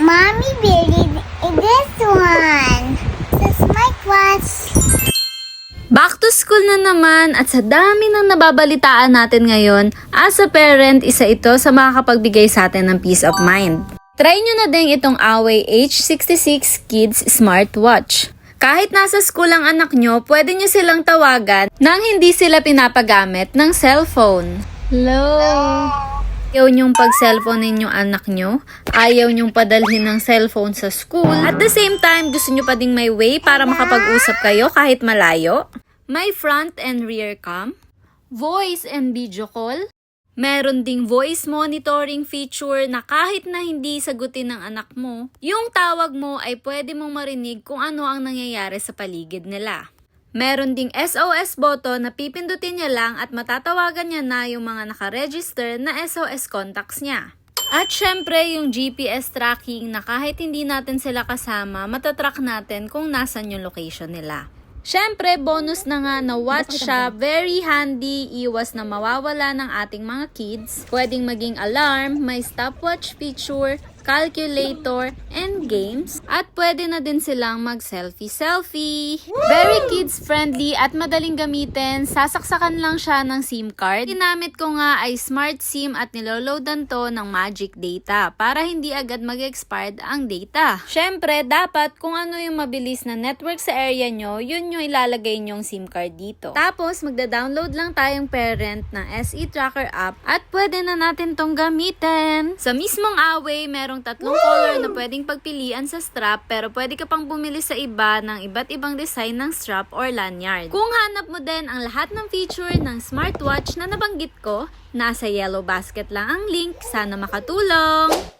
Mommy believe in this one. This is my class. Back to school na naman at sa dami ng nababalitaan natin ngayon, as a parent, isa ito sa makakapagbigay sa atin ng peace of mind. Try nyo na din itong Huawei H66 Kids Smartwatch. Kahit nasa school ang anak nyo, pwede nyo silang tawagan nang hindi sila pinapagamit ng cellphone. Hello? Ayaw nyong pag-cellphone ninyong anak nyo, ayaw nyong padalhin ng cellphone sa school. At the same time, gusto nyo pa ding may way para makapag-usap kayo kahit malayo. May front and rear cam, voice and video call. Meron ding voice monitoring feature na kahit na hindi sagutin ng anak mo, yung tawag mo ay pwede mong marinig kung ano ang nangyayari sa paligid nila. Meron ding SOS button na pipindutin niya lang at matatawagan niya na yung mga nakaregister na SOS contacts niya. At syempre yung GPS tracking na kahit hindi natin sila kasama, matatrack natin kung nasan yung location nila. Syempre, bonus na nga na watch siya, very handy, iwas na mawawala ng ating mga kids. Pwedeng maging alarm, may stopwatch feature, calculator, and games. At pwede na din silang mag-selfie-selfie. Very kids-friendly at madaling gamitin. Sasaksakan lang siya ng SIM card. Ginamit ko nga ay Smart SIM at niloloadan to ng Magic Data para hindi agad mag-expired ang data. Syempre, dapat kung ano yung mabilis na network sa area nyo, yun yung ilalagay nyong SIM card dito. Tapos, magda-download lang tayong parent ng SE Tracker app at pwede na natin tong gamitin. Sa mismong Huawei, merong tatlong color na pwedeng pagpilian sa strap pero pwede ka pang bumili sa iba ng iba't ibang design ng strap or lanyard. Kung hanap mo din ang lahat ng feature ng smartwatch na nabanggit ko, nasa yellow basket lang ang link. Sana makatulong!